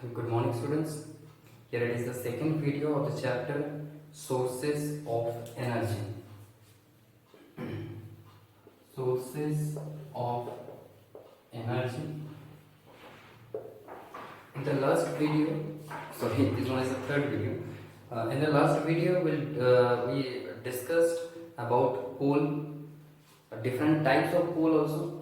Good morning, students. Here it is the second video of the chapter Sources of Energy. Sources of Energy. In the last video, sorry, this one is the third video. In the last video, we discussed about coal, different types of coal also.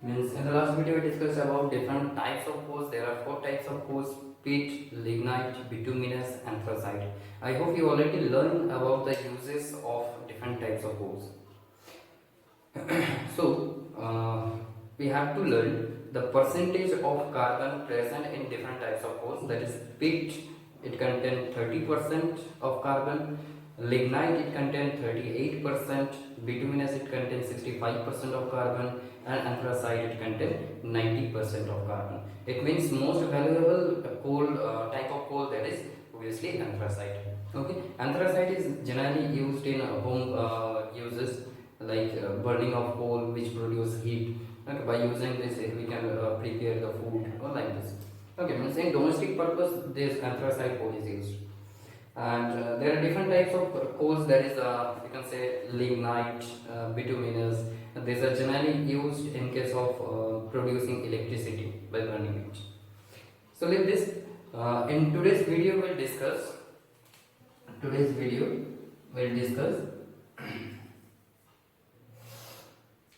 Means in the last video we discussed about different types of coals. There are 4 types of coals: peat, lignite, bituminous, anthracite. I hope you already learned about the uses of different types of coals. So we have to learn the percentage of carbon present in different types of coals. That is, peat, it contains 30% of carbon. Lignite, it contains 38%. Bituminous, it contains 65% of carbon. And anthracite, it contains 90% of carbon. It means most valuable coal type of coal, that is obviously anthracite. Okay, anthracite is generally used in home uses, like burning of coal which produce heat. Okay, by using this we can prepare the food or like this. Okay, means in domestic purpose this anthracite coal is used. And there are different types of coals, that is you can say lignite, bituminous. These are generally used in case of producing electricity by burning it. So like this, in today's video we'll discuss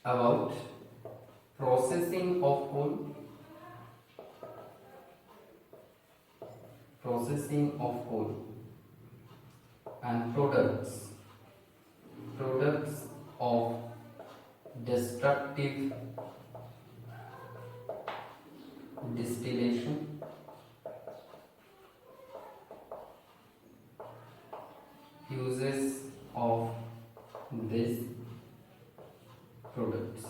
about processing of coal and products of destructive distillation, uses of these products.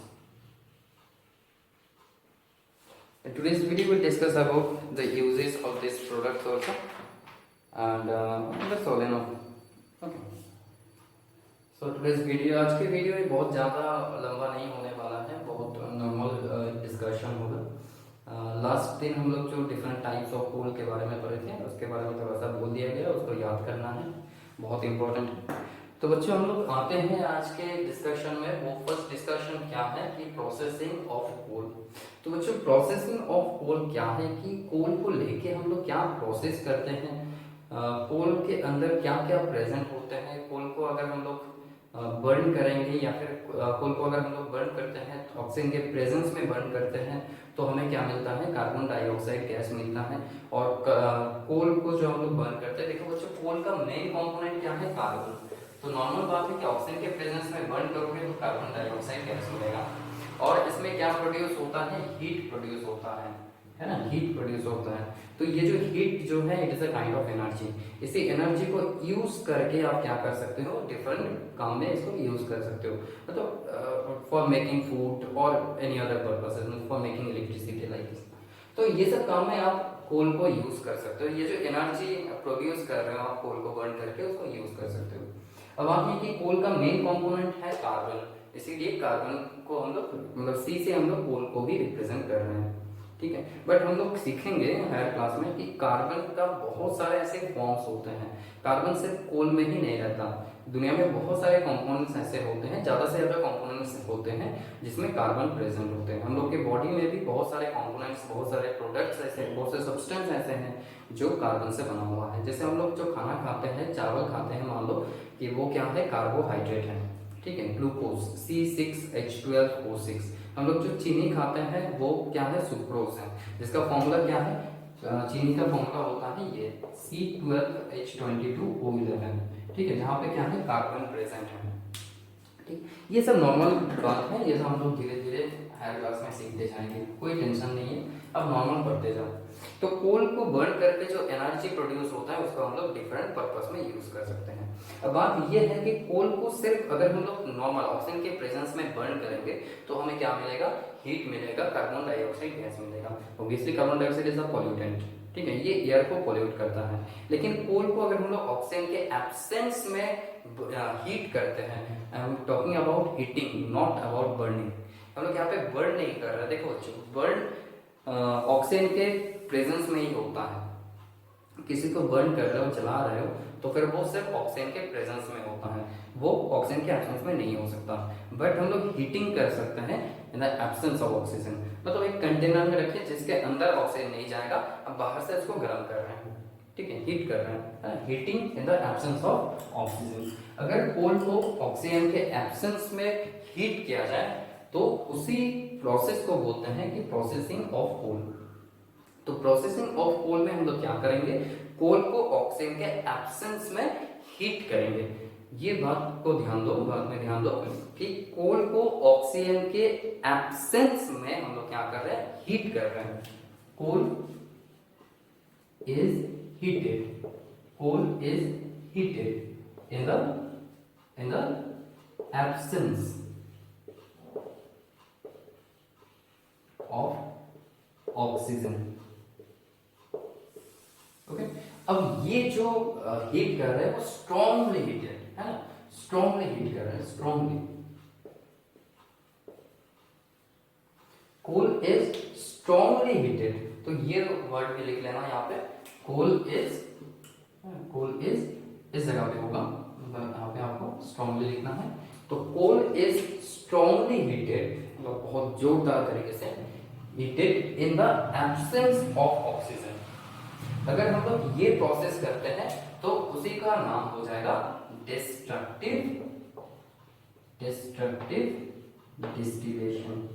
In today's video we'll discuss about the uses of these products also, and that's all enough. Okay. तो today's video, आज के video बहुत ज़्यादा लंबा नहीं होने वाला है, बहुत नॉर्मल डिस्कशन होगा। लास्ट दिन हम लोग जो डिफरेंट टाइप्स ऑफ कोल के बारे में पढ़े थे उसके बारे में थोड़ा सा बोल दिया गया, उसको याद करना है, बहुत इंपॉर्टेंट है। तो बच्चों हम लोग आते हैं आज के डिस्कशन में। वो फर्स्ट डिस्कशन क्या है कि प्रोसेसिंग ऑफ कोल। तो बच्चों प्रोसेसिंग ऑफ कोल क्या है कि कोल को लेके हम लोग क्या प्रोसेस करते हैं, कोल के अंदर क्या क्या प्रेजेंट होते हैं। कोल को अगर हम लोग बर्न करेंगे या फिर कोल को अगर हम लोग बर्न करते हैं तो ऑक्सीजन के प्रेजेंस में बर्न करते हैं तो हमें क्या मिलता है, कार्बन डाइऑक्साइड गैस मिलता है। और कोल को जो हम लोग बर्न करते हैं, देखो बच्चों कोल का मेन कंपोनेंट क्या है, कार्बन। तो नॉर्मल बात है कि ऑक्सीजन के प्रेजेंस में बर्न करोगे तो कार्बन डाइऑक्साइड गैस मिलेगा। और इसमें क्या प्रोड्यूस होता है, हीट प्रोड्यूस होता है ना, हीट प्रोड्यूस होता है। तो ये जो हीट जो है it is a kind of energy. इसी एनर्जी को यूज करके आप क्या कर सकते हो, डिफरेंट काम में इसको यूज कर सकते हो। मतलब फॉर मेकिंग फूड और any other purposes, for making electricity like this. तो ये सब काम में आप कोल को यूज कर सकते हो। ये जो एनर्जी प्रोड्यूस कर रहे हो आप कोल को बर्न करके उसको यूज कर सकते हो। अब आप ये कि कोल का मेन कंपोनेंट है कार्बन, इसीलिए कार्बन को हम लोग मतलब सी से हम लोग कोल को भी रिप्रेजेंट कर रहे हैं, ठीक है। बट हम लोग सीखेंगे हायर क्लास में कि कार्बन का बहुत सारे ऐसे फॉर्म्स होते हैं। कार्बन सिर्फ कोल में ही नहीं रहता, दुनिया में बहुत सारे कंपोनेंट्स ऐसे होते हैं, ज़्यादा से ज़्यादा कंपोनेंट्स होते हैं जिसमें कार्बन प्रेजेंट होते हैं। हम लोग के बॉडी में भी बहुत सारे कंपोनेंट्स, बहुत सारे प्रोडक्ट्स ऐसे, बहुत से सब्सटेंस ऐसे हैं जो कार्बन से बना हुआ है। जैसे हम लोग जो खाना खाते हैं, चावल खाते हैं, मान लो कि वो क्या है, कार्बोहाइड्रेट है, ठीक है, ग्लूकोज C6H12O6। हम लोग जो चीनी खाते हैं वो क्या है, सुक्रोज है, जिसका फॉर्मूला क्या है, चीनी का फॉर्मूला होता है ये C12H22O11, ठीक है, जहाँ पे क्या है, कार्बन प्रेजेंट है, ठीक। ये सब नॉर्मल बात है, ये सब हम लोग धीरे धीरे हायर क्लास में सीखते जाएंगे, कोई टेंशन नहीं है, अब नॉर्मल पढ़ते जाओ। तो कोल को बर्न करके जो एनर्जी प्रोड्यूस होता है उसको हम लोग डिफरेंट पर्पस में यूज कर सकते हैं। अब बात यह है कि कोल को सिर्फ अगर हम लोग नॉर्मल ऑक्सीजन के प्रेजेंस में बर्न करेंगे तो हमें क्या मिलेगा, हीट मिलेगा, कार्बन डाइऑक्साइड गैस मिलेगा। Obviously carbon dioxide is a pollutant, ठीक है, ये एयर को पॉल्यूट करता है। लेकिन कोल को अगर हम लोग ऑक्सीजन के एब्सेंस में हीट करते हैं, I am talking about heating, not about burning. हम लोग यहाँ पे बर्न नहीं कर रहे, देखो बच्चों बर्न ऑक्सीजन के प्रेजेंस में ही होता है, किसी को बर्न कर रहे हो, जला रहे हो, तो फिर वो सिर्फ ऑक्सीजन के प्रेजेंस में होता है, वो ऑक्सीजन के एब्सेंस में नहीं हो सकता। बट हम लोग हीटिंग कर सकते हैं in the absence of oxygen. मतलब एक कंटेनर में रखिए जिसके अंदर ऑक्सीजन नहीं जाएगा, अब बाहर से इसको गर्म कर रहे हैं, ठीक है, हीट कर रहे हैं, heating in the absence of oxygen. अगर कोल को ऑक्सीजन के एब्सेंस में हीट किया जाए तो उसी प्रोसेस को बोलते हैं कि प्रोसेसिंग ऑफ कोल। तो प्रोसेसिंग ऑफ कोल में हम लोग क्या करेंगे, कोल को ऑक्सीजन के एब्सेंस में हीट करेंगे। ये बात को ध्यान दो, बात में ध्यान दो कि कोल को ऑक्सीजन के एब्सेंस में हम लोग क्या कर रहे हैं, हीट कर रहे हैं। Coal is heated, coal is heated in the absence of oxygen। Okay, अब ये जो हीट कर रहे हैं वो स्ट्रॉन्गली हीटेड है ना, स्ट्रॉन्गली हीट कर रहे हैं, strongly. Coal is strongly heated, तो ये वर्ड भी लिख लेना यहाँ पे, कोल इज इस जगह पे होगा, यहाँ पे आपको स्ट्रॉन्गली लिखना है। तो कोल इज स्ट्रॉन्गली हीटेड, मतलब बहुत जोरदार तरीके से heated in the absence of oxygen. अगर हम लोग ये प्रोसेस करते हैं तो उसी का नाम हो जाएगा डिस्ट्रक्टिव डिस्टिलेशन।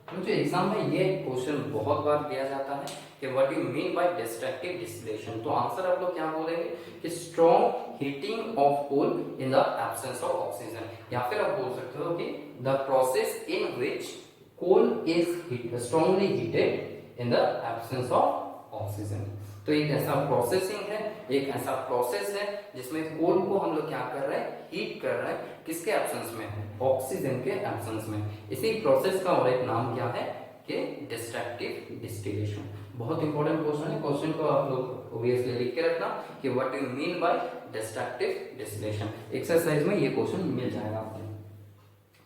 मुझे एग्जाम में ये क्वेश्चन बहुत बार दिया जाता है कि what you mean by destructive distillation. तो आंसर आप लोग क्या बोलेंगे कि strong heating of coal in the absence of oxygen, या फिर आप बोल सकते हो कि the process in which coal is strongly heated in the absence of oxygen. तो एक ऐसा प्रोसेसिंग है, एक ऐसा प्रोसेस है जिसमें कोल को हम लोग क्या कर रहे हैं, हीट कर रहे हैं, किसके एब्सेंस में, ऑक्सीजन के एब्सेंस में। इसी प्रोसेस का और एक नाम क्या है कि डिस्ट्रक्टिव डिस्टिलेशन। बहुत इंपॉर्टेंट क्वेश्चन है, क्वेश्चन को आप लोग ऑब्वियसली लिख के रखना कि what you mean by destructive distillation. Exercise में ये क्वेश्चन मिल जाएगा आपको,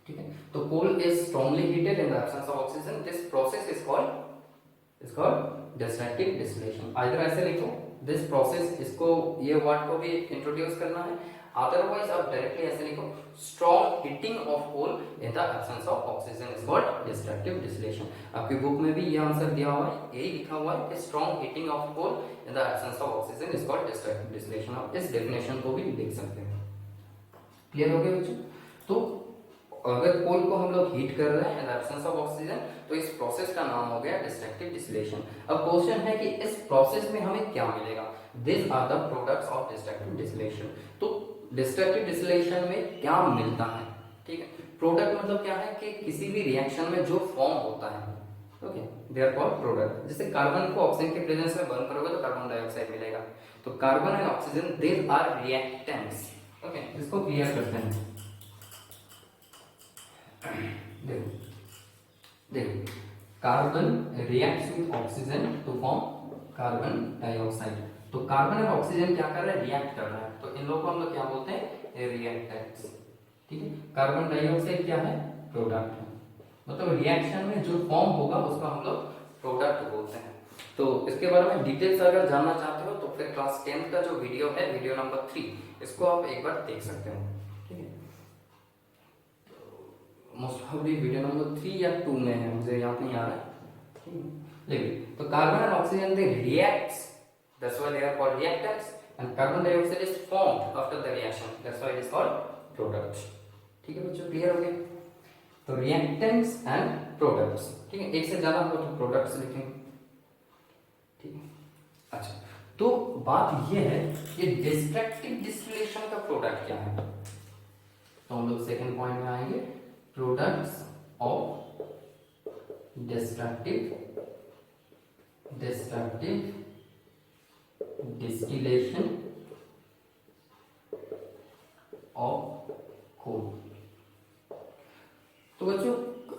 ठीक है। तो coal is strongly heated in the absence of oxygen, this process is called destructive distillation. Either ऐसे लिखो दिस प्रोसेस, इसको ये वर्ड को भी इंट्रोड्यूस करना है, अदरवाइज आप डायरेक्टली ऐसे लिखो strong heating of coal in the absence of oxygen is called destructive distillation. आपकी बुक में भी ये आंसर दिया हुआ है, यही लिखा हुआ है कि strong heating of coal in the absence of oxygen is called destructive distillation. आप इस डेफिनेशन को भी लिख सकते हैं। क्लियर हो गया बच्चों? तो अगर कोल को हम लोग हीट कर रहे हैं in the absence of oxygen तो इस प्रोसेस का नाम हो गया डिस्ट्रक्टिव डिस्टिलेशन। अब क्वेश्चन है कि इस प्रोसेस में हमें क्या मिलेगा, this are the products of destructive distillation. तो डिस्ट्रक्टिव डिस्टिलेशन में क्या मिलता है, ठीक है। प्रोडक्ट मतलब क्या है कि किसी भी रिएक्शन में जो फॉर्म होता है, okay, they are called product. जैसे कार्बन को ऑक्सीजन के प्रेजेंस में बर्न करोगे तो कार्बन डाइऑक्साइड मिलेगा, तो carbon and oxygen they are reactants, okay. इसको क्लियर करते हैं, देखो carbon reacts with oxygen to form carbon dioxide. तो कार्बन और ऑक्सीजन क्या कर रहे हैं, रिएक्ट कर रहे हैं, तो इन लोगों को हम लोग क्या बोलते हैं, रिएक्टेंट्स, ठीक है। कार्बन डाइऑक्साइड क्या है, प्रोडक्ट है, मतलब रिएक्शन में जो फॉर्म होगा उसका हम लोग प्रोडक्ट बोलते हैं। तो इसके बारे में डिटेल्स अगर जानना चाहते हो तो फिर क्लास 10 का जो वीडियो है, वीडियो नंबर 3, इसको आप एक बार देख सकते हो, ठीक है। मोस्ट प्रॉब्ली वीडियो नंबर 3 या 2 में है, मुझे याद नहीं आ रहा है, ठीक है। लेकिन तो carbon and oxygen they reacts, that's why they are called reactants, and carbon dioxide is formed after the reaction, that's why it is called product। ठीक है बच्चों, क्लियर हो गया? तो रिएक्टेंट्स एंड प्रोडक्ट्स, ठीक है, एक से ज्यादा हो तो प्रोडक्ट्स लिखेंगे, ठीक है। अच्छा, तो बात यह है कि डिस्ट्रक्टिव डिस्टिलेशन का प्रोडक्ट क्या है, तो हम लोग सेकंड पॉइंट में आएंगे, products of destructive distillation of coal. तो बच्चों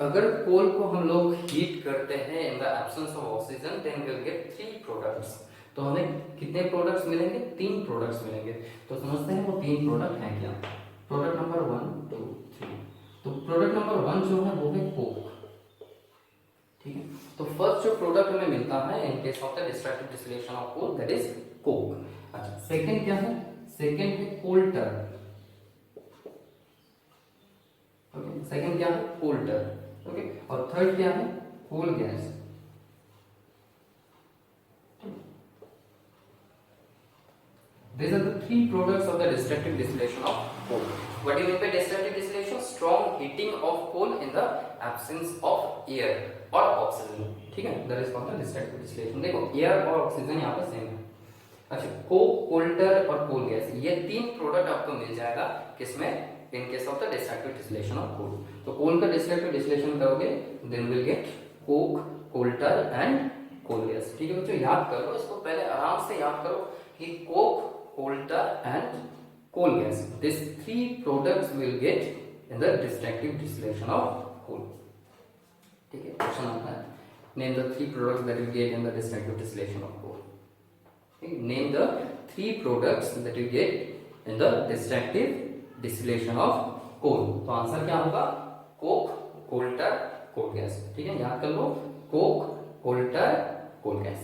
अगर कोल को हम लोग हीट करते हैं in the absence of oxygen then we will get 3 products. तो हमें कितने प्रोडक्ट्स मिलेंगे, 3 प्रोडक्ट्स मिलेंगे। तो समझते हैं वो 3 प्रोडक्ट हैं क्या। Product number 1 2 3। तो प्रोडक्ट नंबर 1 जो है वो है कोक, ठीक है। तो फर्स्ट जो प्रोडक्ट हमें मिलता है in case of the destructive distillation of coal that is coke. अच्छा, सेकंड क्या है? सेकंड है कोल्टर। ओके, सेकंड क्या है? कोल्टर। ओके, और थर्ड क्या है? Coal gas. These are the three products of the destructive distillation of coal. What do you mean by destructive distillation? Strong heating of coal in the absence of air or oxygen. ठीक है, that is called the destructive distillation. देखो air और oxygen यहाँ पे same है। अच्छा, Coke, Coulter और कोल gas, ये तीन प्रोडक्ट आपको मिल जाएगा किसमें? In case of the destructive distillation of coal. तो कोल का डिस्ट्रक्टिव डिस्टिलेशन करोगे then will get coke, coal tar and coal gas. ठीक है बच्चों, याद करो इसको, पहले आराम से याद करो कि Coke, coulter and coal gas, these three products will get in the destructive distillation of coal. ठीक है, क्वेश्चन आता है, name the three products that you get in the destructive distillation of coal. Okay, name the three products that you get in the destructive distillation of coal. तो answer क्या होगा? Coke, coal tar, coal gas. ठीक है, याद कर लो, coke, coal tar, coal gas.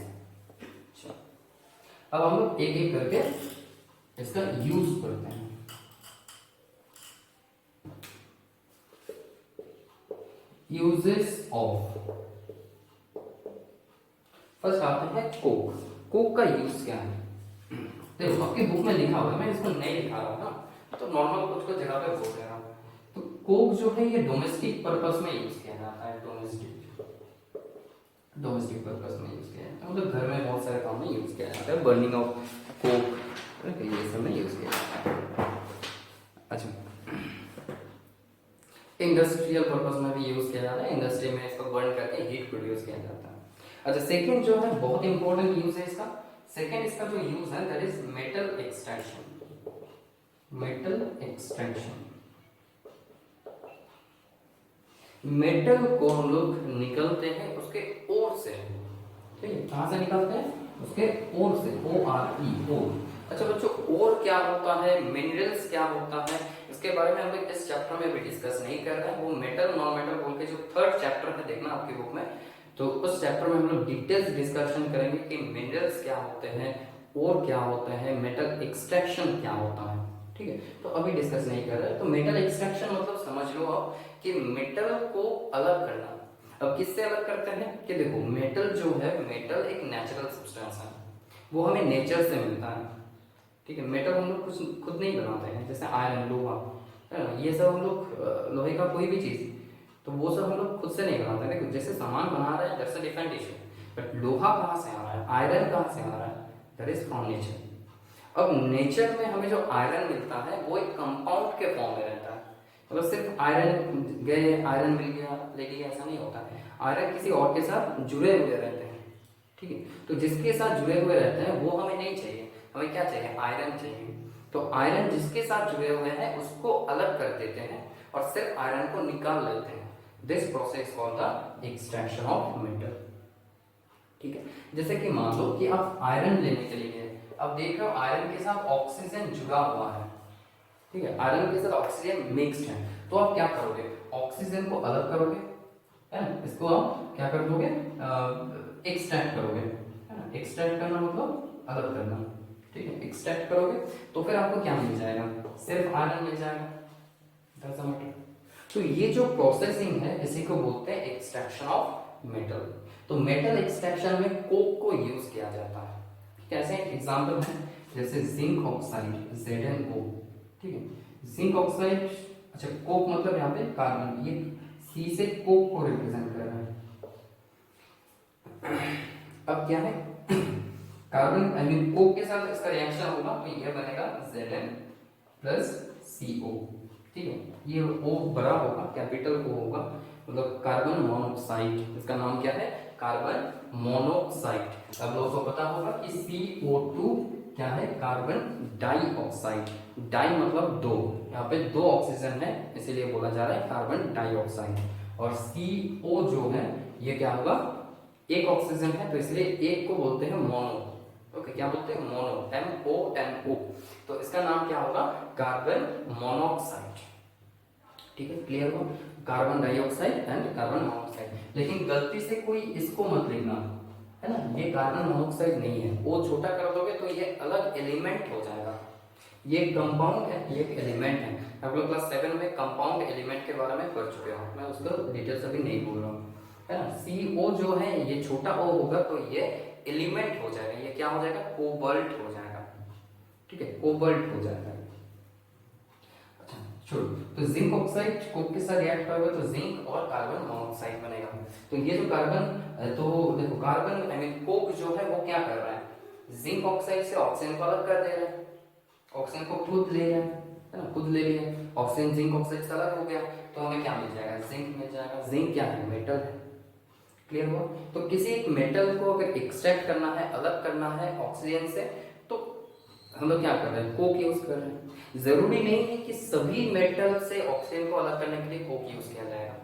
अब हम लोग एक एक करके इसका यूज करते हैं। यूजेस ऑफ, फर्स्ट आते हैं कोक। कोक का यूज क्या है? देखो आपकी बुक में लिखा हुआ है, मैं इसको नहीं लिखा रहा हूं ना, तो नॉर्मल कुछ को जगह पे बोल दे रहा हूं। तो कोक जो है ये डोमेस्टिक पर्पस में यूज किया जाता है। डोमेस्टिक पर्पस में यूज किया जाता है, मतलब घर में बहुत सारे काम में यूज किया जाता है। बर्निंग ऑफ कोक ये सब में यूज किया जाता है। अच्छा, इंडस्ट्रियल पर्पस में भी यूज किया जाता है, इंडस्ट्री में इसको बर्न करके हीट प्रोड्यूस किया जाता है। अच्छा, सेकंड जो है बहुत इंपॉर्टेंट यूज है इसका। सेकंड इसका जो यूज है that is metal extraction. Metal extraction, metal को हम लोग निकलते हैं उसके ओर से। ठीक है, कहां से निकलते हैं? उसके ओर से, ORE, ओर। अच्छा बच्चों, ओर क्या होता है, मिनरल्स क्या होता है, इसके बारे में हम लोग इस चैप्टर में भी डिस्कस नहीं कर रहे हैं। वो मेटल नॉन मेटल बोल के जो थर्ड चैप्टर है, देखना आपकी बुक में, तो उस चैप्टर में हम लोग डिटेल्स डिस्कशन करेंगे कि मिनरल्स क्या होते हैं, ओर क्या होते हैं, मेटल एक्सट्रैक्शन क्या होता है। ठीक है, तो अभी डिस्कस नहीं कर रहे। तो मेटल एक्सट्रैक्शन मतलब समझ लो आप कि मेटल को अलग करना। अब किससे अलग करते हैं कि देखो, मेटल जो है, मेटल एक नेचुरल सब्सटेंस है, वो हमें नेचर से मिलता है। ठीक है, मेटल हम लोग कुछ खुद नहीं बनाते हैं, जैसे आयरन, लोहा है ना, ये सब हम लोग, लोहे का कोई भी चीज, तो वो सब हम लोग खुद से नहीं बनाते। देखो जैसे सामान बना रहे हैं that's a different issue, but लोहा कहाँ से आ रहा है, आयरन कहाँ से आ रहा है, दैट इज फ्रॉम नेचर। अब नेचर में हमें जो आयरन मिलता है वो एक कंपाउंड के फॉर्म में रहता है। मतलब सिर्फ आयरन गए, आयरन मिल गया, ले लिया, ऐसा नहीं होता है। आयरन किसी और के साथ जुड़े हुए रहते हैं। ठीक है, तो जिसके साथ जुड़े हुए रहते हैं वो हमें नहीं चाहिए, हमें क्या चाहिए? आयरन चाहिए। तो आयरन जिसके साथ जुड़े हुए हैं उसको अलग कर देते हैं और सिर्फ आयरन को निकाल लेते हैं। This process called the extraction of metal. ठीक है, जैसे कि मान लो कि आप आयरन लेने के लिए, अब देख रहे हो आयरन के साथ ऑक्सीजन जुड़ा हुआ है। ठीक है, आयरन के साथ ऑक्सीजन मिक्स्ड है, तो आप क्या करोगे? ऑक्सीजन को अलग करोगे, है ना, इसको आप क्या कर दोगे? एक्सट्रैक्ट करोगे, है ना। एक्सट्रैक्ट करना मतलब अलग करना। ठीक है, एक्सट्रैक्ट करोगे तो फिर आपको क्या मिल जाएगा? सिर्फ आयरन मिल जाएगा। तो ये जो प्रोसेसिंग है इसी को बोलते हैं एक्सट्रैक्शन ऑफ मेटल। तो मेटल एक्सट्रैक्शन में कोक को यूज किया जाता है। कैसे? एग्जांपल है जैसे जिंक ऑक्साइड, ZnO। ठीक है, जिंक ऑक्साइड। अच्छा, कोक मतलब यहाँ पे कार्बन, ये C से कोक को रिप्रेजेंट कर रहा है। अब क्या है? कार्बन आई मीन कोक के साथ इसका रिएक्शन होगा तो ये बनेगा Zn प्लस CO। ठीक है, ये O बड़ा होगा, कैपिटल O होगा, मतलब कार्बन मोनोऑक्साइड। इसका नाम क्या है? Carbon monoxide. अब लोगों को पता होगा कि CO2 क्या है? Carbon dioxide. डाई मतलब दो, यहाँ पे दो ऑक्सीजन है इसीलिए बोला जा रहा है कार्बन डाइऑक्साइड। और CO जो है ये क्या होगा? एक ऑक्सीजन है तो इसलिए एक को बोलते हैं मोनो। ओके, क्या बोलते हैं? Mono, MONO। तो इसका नाम क्या होगा? Carbon monoxide. ठीक है, क्लियर हुआ? Carbon dioxide and carbon monoxide. लेकिन गलती से कोई इसको मत लिखना, है ना, ये कार्बन मोनोऑक्साइड नहीं है, वो छोटा कर दोगे तो ये अलग एलिमेंट हो जाएगा। ये कंपाउंड है, ये एक एलिमेंट है। आप लोग क्लास 7 में कंपाउंड एलिमेंट के बारे में पढ़ चुके हो, मैं उसको डिटेल्स अभी नहीं बोल रहा हूँ, है ना। CO जो है ये छोटा ओ होगा तो ये एलिमेंट हो जाएगा, ये क्या हो जाएगा, कोबाल्ट हो जाएगा, ठीक है, कोबाल्ट हो जाएगा। अच्छा छोड़ो, तो जिंक ऑक्साइड कोक के साथ रिएक्ट होगा तो जिंक और कार्बन मोनोऑक्साइड बनेगा। तो ये जो कार्बन, तो देखो कार्बन आई मीन कोक जो है वो क्या कर रहा है, जिंक ऑक्साइड से ऑक्सीजन को अलग कर दे रहा है, ऑक्सीजन को खुद ले रहा है ना, खुद ले लिया, ऑक्सीजन जिंक ऑक्साइड से अलग हो गया तो हमें क्या मिल जाएगा, जिंक मिल जाएगा। जिंक क्या है, मेटल है, क्लियर हुआ? तो किसी एक मेटल को अगर एक्सट्रैक्ट करना है, अलग करना है ऑक्सीजन से, तो हम लोग क्या कर रहे हैं, कोक यूज कर रहे हैं। जरूरी नहीं है कि सभी मेटल से ऑक्सीजन को अलग करने के लिए कोक यूज किया जाएगा,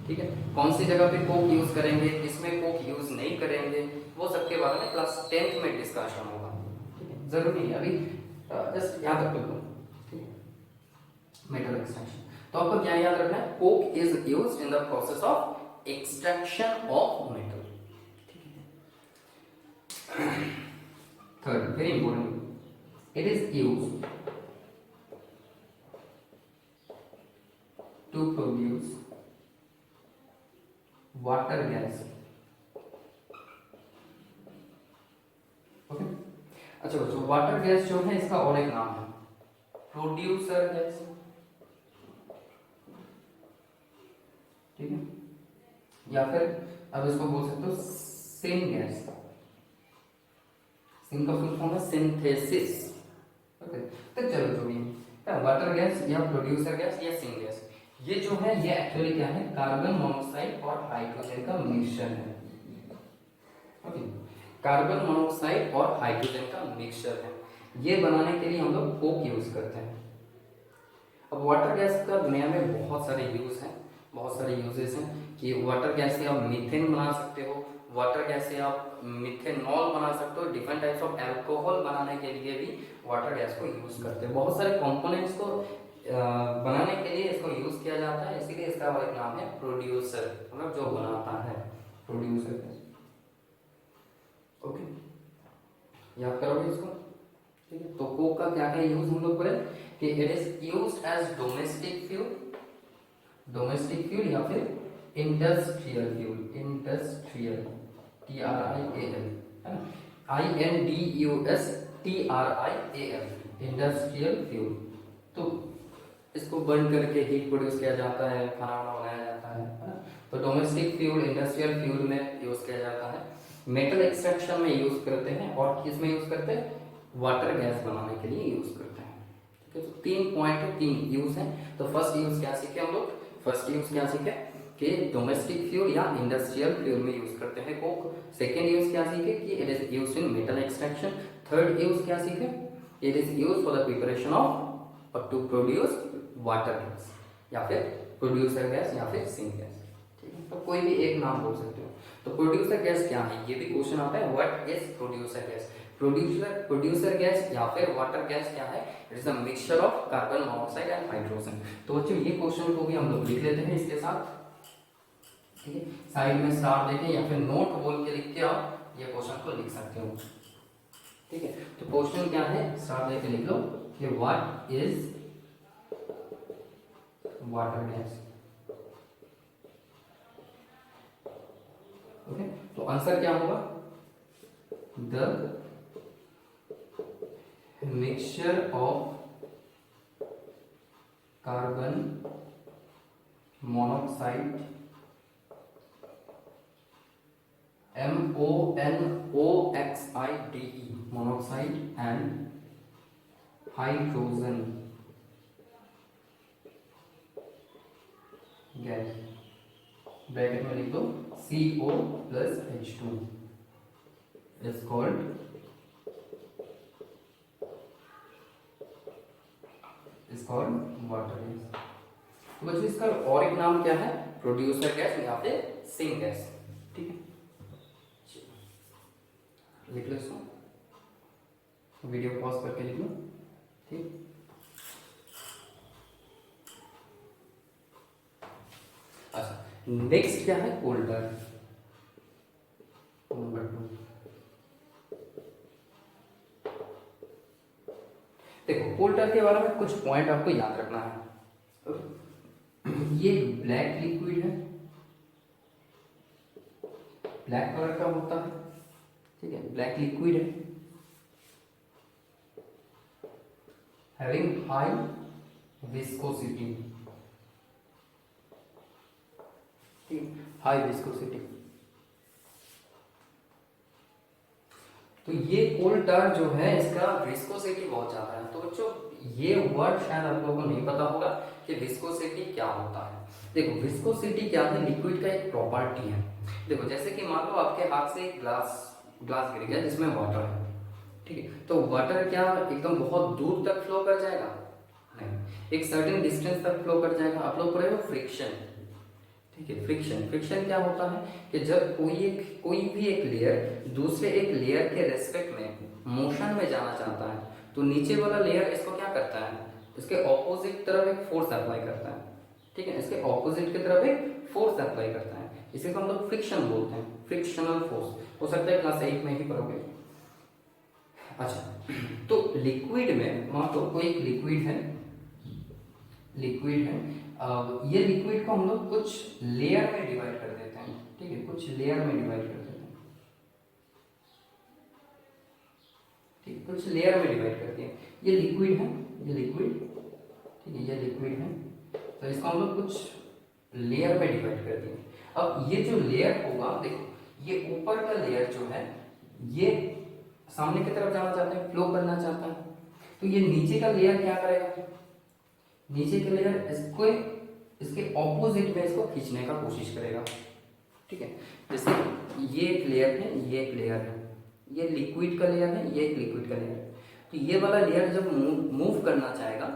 ठीक है। कौन सी जगह पे कोक यूज करेंगे, किसमें कोक यूज नहीं करेंगे, वो सबके बारे में क्लास 10th में डिस्कशन होगा, ठीक है, जरूरी नहीं अभी जस्ट याद रख लो, ठीक है। मेटल एक्सट्रैक्शन, तो आपको क्या याद रखना है, coke is used in the process of extraction of metal, ठीक है। Third very important, it is used to produce water gas, okay. अच्छा बच्चों, वाटर गैस जो है इसका और एक नाम है प्रोड्यूसर गैस, ठीक है, या फिर अब इसको बोल सकते हो सिन गैस। सिन का फुल फॉर्म है सिंथेसिस, ओके। तो चलो जो भी वाटर गैस या प्रोड्यूसर गैस या सिन गैस, ये जो है ये एक्चुअली क्या है, कार्बन मोनोऑक्साइड और हाइड्रोजन का मिक्सचर है, ओके। कार्बन मोनोऑक्साइड और हाइड्रोजन का मिक्सचर है, ये बनाने के लिए हम लोग कोक यूज करते हैं। अब वाटर गैस का दुनिया में बहुत सारे यूज हैं, बहुत सारे यूजेस हैं कि वाटर गैस से आप मीथेन बना सकते हो, वाटर गैस से आप मिथेनॉल बना सकते हो, डिफरेंट टाइप्स ऑफ अल्कोहल बनाने के लिए भी वाटर गैस को यूज करते हैं। बहुत सारे कंपोनेंट्स को बनाने के लिए इसको यूज किया जाता है, इसीलिए इसका एक नाम है प्रोड्यूसर, मतलब जो बनाता है, प्रोड्यूसर, ओके। याद करोगे इसको, ठीक है। तो कोक का क्या क्या यूज हम लोग करें कि it is used as domestic fuel, domestic fuel या फिर industrial fuel, industrial TRIAL, INDUSTRIAL, industrial fuel. तो इसको बर्न करके हीट प्रोड्यूस किया जाता है, खाना वाना बनाया जाता है ना। तो डोमेस्टिक फ्यूल इंडस्ट्रियल फ्यूल में यूज किया जाता है, मेटल एक्सट्रैक्शन में यूज करते हैं, और किस में यूज करते हैं, वाटर गैस बनाने के लिए यूज करते हैं, ठीक है। तो 3 पॉइंट है, 3 यूज है। तो फर्स्ट यूज क्या सीखे हम लोग, फर्स्ट यूज क्या सीखे कि डोमेस्टिक फ्यूल या इंडस्ट्रियल फ्यूल में यूज करते हैं कोक। सेकेंड यूज क्या सीखे कि it is used in metal extraction. Third use क्या सीखे, it is used for the preparation of और टू प्रोड्यूस वाटर गैस या फिर प्रोड्यूसर गैस या फिर सिंक गैस, ठीक है। तो कोई भी एक नाम बोल सकते हो। तो प्रोड्यूसर गैस क्या है, ये भी क्वेश्चन आता है, what is producer gas. Producer gas या फिर वाटर गैस क्या है, it is a mixture of carbon monoxide and hydrogen. तो बच्चों ये क्वेश्चन को भी हम लोग लिख लेते हैं इसके साथ, ठीक है। साइड में स्टार देके या फिर नोट बोल के लिख के आप ये क्वेश्चन को लिख सकते हो, ठीक है। तो क्वेश्चन क्या है, स्टार देके लिख लो कि what is water gas, okay. तो आंसर क्या होगा, the mixture of carbon monoxide MONOXIDE monoxide and hydrogen gas, bracket में लिख दो CO plus H2 is called water gas. तो बच्चों इसका और एक नाम क्या है, प्रोड्यूसर गैस या फिर सिंक गैस, ठीक है। लिख लो इसको, वीडियो पॉज करके लिख लो, ठीक। नेक्स्ट क्या है, कोल्डर नंबर 2। देखो कोल्डर के बारे में कुछ पॉइंट आपको याद रखना है। ये ब्लैक लिक्विड है, ब्लैक कलर का होता है, ठीक है, ब्लैक लिक्विड है, having high viscosity, high viscosity. तो ये कोल्डर जो है इसका विस्कोसिटी बहुत ज्यादा है। तो बच्चों ये वर्ड शायद आप लोगों को नहीं पता होगा कि विस्कोसिटी क्या होता है। देखो विस्कोसिटी क्या है, लिक्विड का एक प्रॉपर्टी है। देखो जैसे कि मान लो आपके हाथ से एक ग्लास गिर गया जिसमें वाटर है, ठीक है, तो वाटर क्या एकदम बहुत दूर तक फ्लो कर जाएगा? नहीं, एक सर्टेन डिस्टेंस तक फ्लो कर जाएगा। आप लोग पढ़े हो फ्रिक्शन, ठीक है, फ्रिक्शन क्या होता है कि जब कोई भी एक लेयर दूसरे एक लेयर के रेस्पेक्ट में मोशन में जाना चाहता है तो नीचे वाला लेयर इसको क्या करता है, इसके ऑपोजिट तरफ एक फोर्स अप्लाई करता है, ठीक है, इसके ऑपोजिट की तरफ एक फोर्स अप्लाई करता है। इसी को हम लोग फ्रिक्शन बोलते हैं, फ्रिक्शनल फोर्स। हो सकता है क्लास 8 में ही पढ़ोगे। अच्छा, तो लिक्विड में मान लो कोई एक लिक्विड है, ये लिक्विड को हम लोग कुछ लेयर में डिवाइड कर देते हैं, ठीक है, कुछ लेयर में डिवाइड कर देते हैं, ठीक, कुछ लेयर में डिवाइड करते हैं। ये लिक्विड है, ये लिक्विड, ठीक है, ये लिक्विड है, तो इसको हम लोग कुछ लेयर में डिवाइड कर दिए। अब ये जो लेयर होगा, देखो ये ऊपर का लेयर जो है ये सामने की तरफ जाना चाहता है, फ्लो करना चाहता है, तो ये नीचे का लेयर क्या करेगा, नीचे का लेयर इसको इसके ऑपोजिट में इसको खींचने का कोशिश करेगा, ठीक है। जैसे ये एक लेयर है, ये एक लेयर है, ये लिक्विड का लेयर है, ये एक लिक्विड का लेयर है, तो ये वाला लेयर जब मूव करना चाहेगा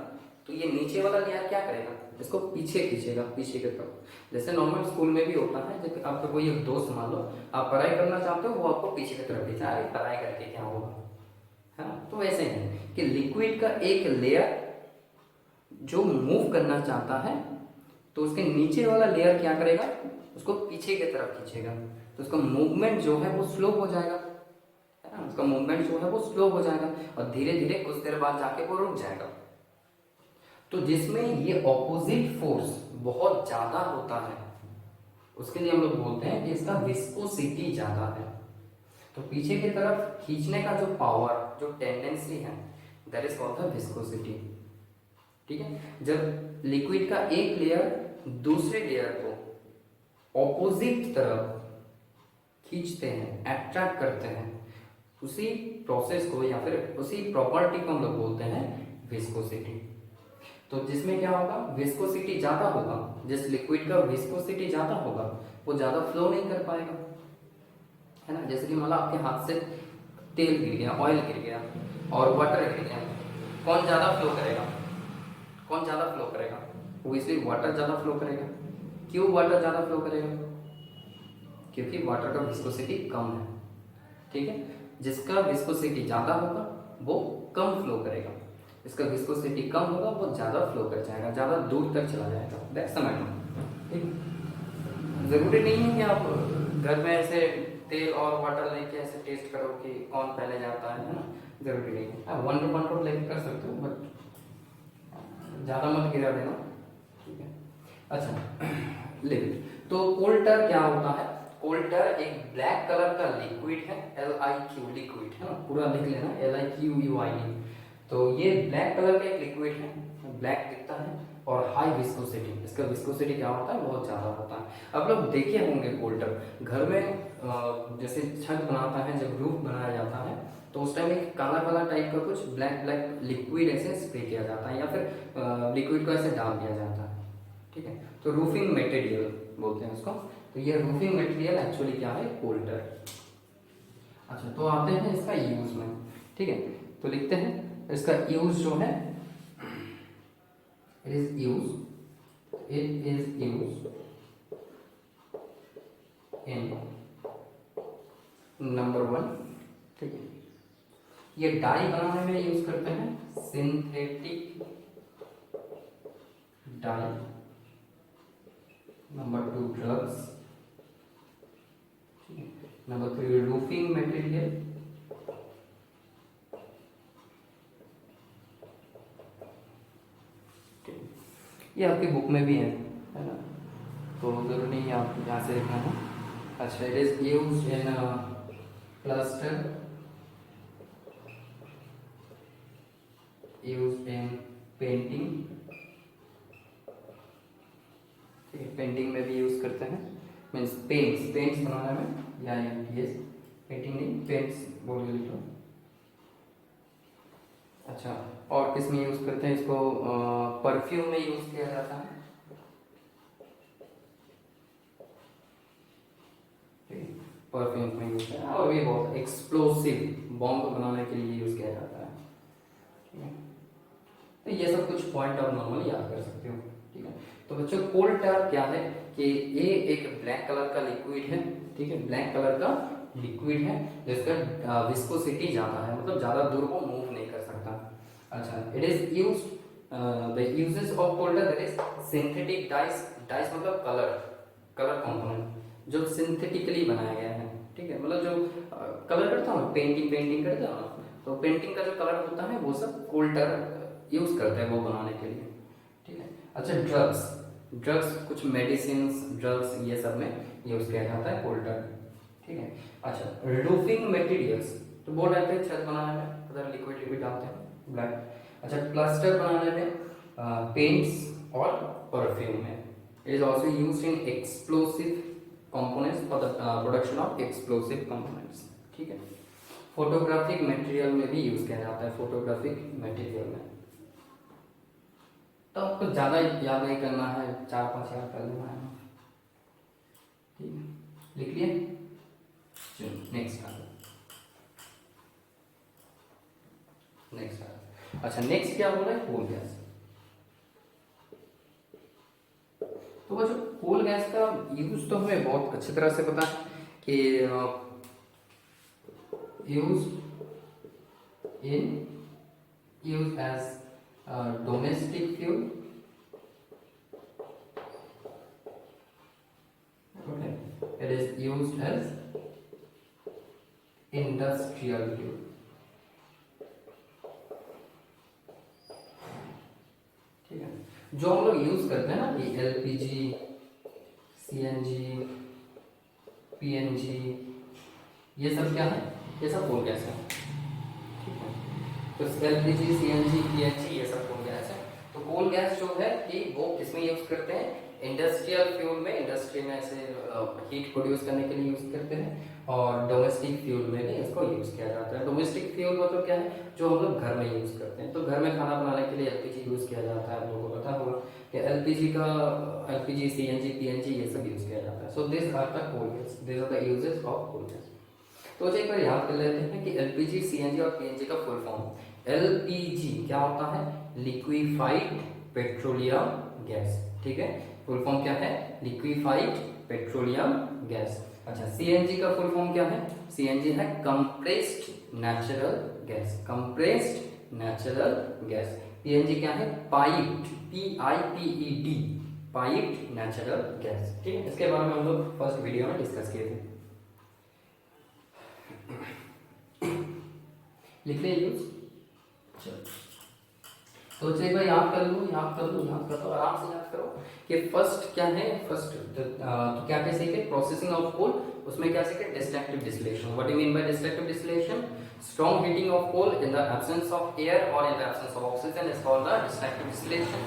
तो ये नीचे वाला लेयर क्या करेगा, इसको पीछे खींचेगा, पीछे की तरफ। जैसे नॉर्मल स्कूल में भी होता है, जब आपका कोई एक दोस्त मान लो आप पढ़ाई करना चाहते हो, वो आपको पीछे की तरफ खींचा, अरे पढ़ाई करके क्या होगा, है ना। तो वैसे ही कि लिक्विड का एक लेयर जो मूव करना चाहता है तो उसके नीचे वाला लेयर क्या करेगा, उसको पीछे की तरफ खींचेगा, तो उसका मूवमेंट जो है वो स्लो हो जाएगा, है ना, उसका मूवमेंट जो है वो स्लो हो जाएगा और धीरे धीरे कुछ देर बाद जाके वो रुक जाएगा। तो जिसमें ये ऑपोजिट फोर्स बहुत ज्यादा होता है उसके लिए हम लोग बोलते हैं कि इसका विस्कोसिटी ज्यादा है। तो पीछे की तरफ खींचने का जो पावर, जो टेंडेंसी है, that is called the viscosity, ठीक है। जब लिक्विड का एक लेयर दूसरे लेयर को ऑपोजिट तरफ खींचते हैं, अट्रैक्ट करते हैं, उसी प्रोसेस को या फिर उसी प्रॉपर्टी को हम लोग बोलते हैं विस्कोसिटी। तो जिसमें क्या होगा, विस्कोसिटी ज्यादा होगा, जिस लिक्विड का विस्कोसिटी ज्यादा होगा वो ज्यादा फ्लो नहीं कर पाएगा, है ना। जैसे कि मतलब आपके हाथ से तेल गिर गया, ऑयल गिर गया और वाटर गिर गया, कौन ज्यादा फ्लो करेगा, कौन ज्यादा फ्लो करेगा, ऑब्वियसली वाटर ज्यादा फ्लो करेगा। क्यों वाटर ज्यादा फ्लो करेगा, क्योंकि वाटर का विस्कोसिटी कम है, ठीक है। जिसका विस्कोसिटी ज्यादा होगा वो कम फ्लो करेगा, इसका विस्कोसिटी कम होगा वो ज्यादा फ्लो कर जाएगा, ज्यादा दूर तक चला जाएगा। दैट्स द मैटर, ठीक। जरूरी नहीं है कि आप घर में ऐसे तेल और वाटर लेके ऐसे टेस्ट करो कि कौन पहले जाता है ना, जरूरी नहीं है। आप 1 to 1 लेके कर सकते हो, बट ज्यादा मत गिरा देना, ठीक है। अच्छा लिक्विड, तो कोल्टर क्या होता है, कोल्टर एक ब्लैक कलर का लिक्विड है, LiQ लिक्विड है ना, पूरा लिख लेना LiQUID। तो ये ब्लैक कलर का एक लिक्विड है, ब्लैक दिखता है और हाई विस्कोसिटी, इसका विस्कोसिटी क्या होता है, बहुत ज्यादा होता है। आप लोग देखे होंगे कोल्टर घर में जैसे छत बनाता है, जब रूफ बनाया जाता है तो उस टाइम एक काला काला टाइप का कुछ ब्लैक लिक्विड ऐसे स्प्रे किया जाता है या फिर लिक्विड को ऐसे डाल दिया जाता है, ठीक है। तो रूफिंग मटेरियल बोलते हैं उसको। तो ये रूफिंग मटेरियल एक्चुअली क्या है, कोल्टर। अच्छा, तो आते हैं इसका यूज में, ठीक है। तो लिखते हैं इसका यूज जो है, it is use in number 1, ठीक है। ये डाई बनाने में यूज करते हैं, synthetic die number 2 drugs, number 3 roofing material, ये आपकी बुक में भी है ना, तो जरूर नहीं है आप यहाँ से लिखना है। अच्छा, it is used in plaster, used in painting, ठीक है, पेंटिंग में भी यूज करते हैं, मीन्स पेंट्स बनाने में, या यस पेंटिंग नहीं, पेंट्स बोल के लिखो। अच्छा, और किस में यूज करते हैं इसको? परफ्यूम में यूज किया जाता है, परफ्यूम में यूज किया, और ये बहुत एक्सप्लोसिव बॉम्ब बनाने के लिए यूज किया जाता है, ठीक है। तो ये सब कुछ पॉइंट आप नॉर्मली याद कर सकते हो, ठीक है। तो बच्चों कोल tar क्या है कि ये एक ब्लैक कलर का लिक्विड है, ठीक है, ब्लैक कलर का लिक्विड है जिसका विस्कोसिटी ज्यादा है, मतलब ज्यादा दूर को मूव नहीं कर सकता। अच्छा, it is used the uses of coal tar, that is synthetic dyes, dyes मतलब कलर कंपोनेंट जो सिंथेटिकली बनाया गया है, ठीक है, मतलब जो कलर करता हूँ पेंटिंग करता हूँ, तो पेंटिंग का जो कलर होता है वो सब कोल tar यूज करते हैं वो बनाने के लिए, ठीक है। अच्छा, ड्रग्स कुछ मेडिसिन ड्रग्स ये सब में यूज किया जाता है कोल tar, ठीक है। अच्छा, रूफिंग मटेरियल्स, तो बोल रहे थे छत बनाने में अगर लिक्विड डालते हैं ब्लैक। अच्छा, प्लास्टर बनाने में, पेंट्स और परफ्यूम में, it is also used in explosive components for the production of explosive components, ठीक है। फोटोग्राफिक मटेरियल में भी यूज किया जाता है, फोटोग्राफिक मटेरियल में। तो आपको ज्यादा याद नहीं करना है, 4-5 याद कर लेना है, ठीक है, लिख लिए। चलो नेक्स्ट अच्छा, नेक्स्ट क्या बोल रहा है? Coal gas. तो बच्चों कोल गैस का यूज तो हमें बहुत अच्छी तरह से पता है कि use as domestic fuel, okay, it is used as industrial fuel, ठीक है। जो हम लोग यूज करते हैं ना कि एलपीजी, सीएनजी, पीएनजी, ये सब क्या है? ये सब कोल गैस है, ठीक है। तो एलपीजी, सीएनजी, पीएनजी ये सब कोल गैस है। तो कोल गैस जो है कि वो किसमें यूज करते हैं? इंडस्ट्रियल फ्यूल में, इंडस्ट्री में ऐसे हीट प्रोड्यूस करने के लिए यूज करते हैं, और डोमेस्टिक फ्यूल में भी इसको यूज किया जाता है। डोमेस्टिक फ्यूल मतलब क्या है? जो हम लोग घर में यूज करते हैं। तो घर में खाना बनाने के लिए एलपीजी यूज किया जाता है, आप लोगों को पता होगा कि एलपीजी, सीएनजी, पीएनजी ये सब यूज किया जाता है। So this are the coal gas, this are the uses of coal gas. तो एक बार याद कर लेते हैं कि एलपीजी, सीएनजी और पीएनजी का फुल फॉर्म। एलपीजी क्या होता है? लिक्विफाइड पेट्रोलियम गैस, ठीक है। फुल फॉर्म क्या है? Liquefied petroleum gas. अच्छा, सीएनजी का फुल फॉर्म क्या है? सीएनजी है compressed natural gas, compressed natural gas. PNG क्या है? Piped, PIPED, piped natural gas, ठीक है। इसके बारे में हम लोग फर्स्ट वीडियो में डिस्कस किए थे। लिख ले यूज। तो एक बार याद कर लो, आराम से याद करो कि फर्स्ट क्या है। फर्स्ट तो क्या क्या सीखे? प्रोसेसिंग ऑफ कोल, उसमें क्या सीखे? Destructive distillation. What do mean by destructive distillation? Strong heating of coal in the absence of air और in the absence of oxygen is called the destructive distillation.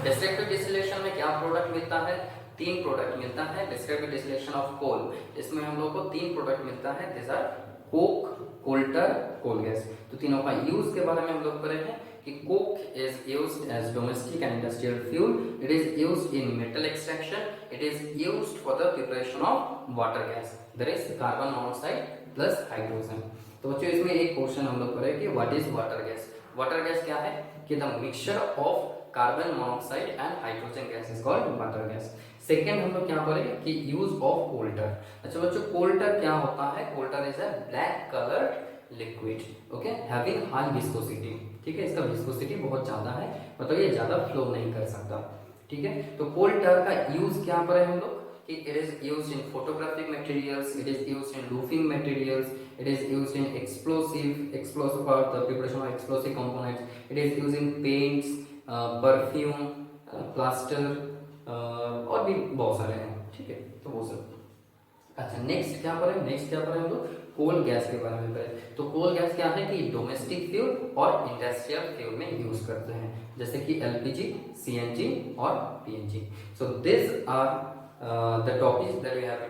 Destructive distillation में क्या product मिलता है? 3 product मिलता है destructive distillation of कोल। इसमें हम लोग को 3 प्रोडक्ट मिलता है, this are coke, coal tar, coal gas. तो तीनों का यूज के बारे में हम लोग पढ़े हैं कि coke is used as domestic and industrial fuel, it is used in metal extraction, it is used for the preparation of water gas, that is carbon monoxide plus hydrogen. तो बच्चों इसमें एक क्वेश्चन हम लोग पढ़े कि what is water gas. Water gas क्या है? कि the mixture of carbon monoxide and hydrogen gas is called water gas. Second हम लोग क्या पढ़ेंगे कि यूज ऑफ कोल tar। अच्छा बच्चों, कोल tar क्या होता है? कोल tar is a black coloured liquid, okay, having high viscosity, ठीक है। इसका विस्कोसिटी बहुत ज्यादा है, मतलब ये ज्यादा फ्लो नहीं कर सकता, ठीक है। तो कोल tar का यूज क्या पर है हम लोग कि it is used in photographic materials, it is used in roofing materials, it is used in explosive for the preparation of explosive components, it is used in paints, perfume, plaster और भी बहुत सारे हैं, ठीक है। तो वो सब अच्छा नेक्स्ट क्या पर है हम लोग कोल गैस के बारे में पढ़े। तो कोल गैस क्या है कि डोमेस्टिक फ्यूल और इंडस्ट्रियल फ्यूल में यूज करते हैं, जैसे कि एलपीजी, सीएनजी और PNG. So this are the topics that we have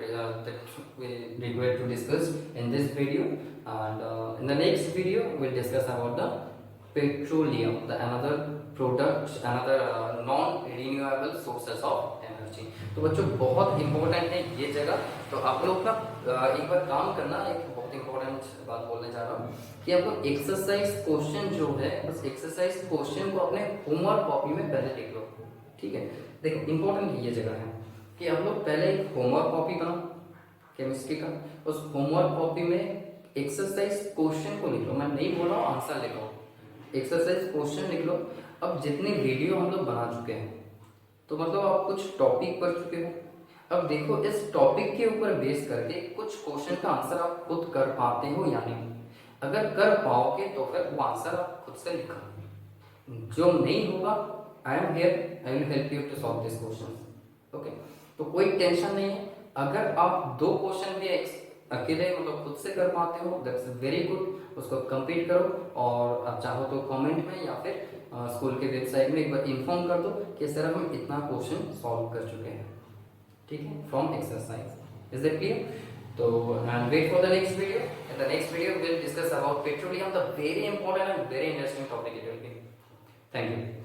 that we required to discuss in this video, and in the next video we'll discuss about the petroleum, the another product, another non-renewable sources of energy। तो बच्चों बहुत important है ये जगह। तो आप लोग ना एक बार काम करना, एक बहुत इंपॉर्टेंट बात बोलने जा रहा हूँ कि आप लोग एक्सरसाइज क्वेश्चन जो है बस एक्सरसाइज क्वेश्चन को अपने होमवर्क कॉपी में पहले लिख लो, ठीक है। देखो इंपॉर्टेंट ये जगह है कि आप लोग पहले एक होमवर्क कॉपी बनाओ केमिस्ट्री का, उस होमवर्क कॉपी में एक्सरसाइज क्वेश्चन को लिख लो। मैं नहीं बोल रहा हूँ आंसर लिखो, एक्सरसाइज क्वेश्चन लिख लो। अब जितने वीडियो हम लोग बना चुके हैं तो मतलब आप कुछ टॉपिक पढ़ चुके हो, अब देखो इस टॉपिक के ऊपर बेस करके कुछ क्वेश्चन का आंसर आप खुद कर पाते हो या नहीं। अगर कर पाओगे तो फिर वो आंसर आप खुद से लिखो, जो नहीं होगा I am here, I will help you to solve this question, okay. तो कोई टेंशन नहीं है, अगर आप 2 क्वेश्चन भी अकेले मतलब खुद से कर पाते हो दैट्स वेरी गुड, उसको कंप्लीट करो। और आप चाहो तो कमेंट में या फिर स्कूल के वेबसाइट में एक बार इन्फॉर्म कर दो कि सर हम इतना क्वेश्चन सॉल्व कर चुके हैं, ठीक है, from exercise. Is that clear? तो and wait for the next video. In the next video we will discuss about petroleum, the very important and very interesting topic it will be. Thank you.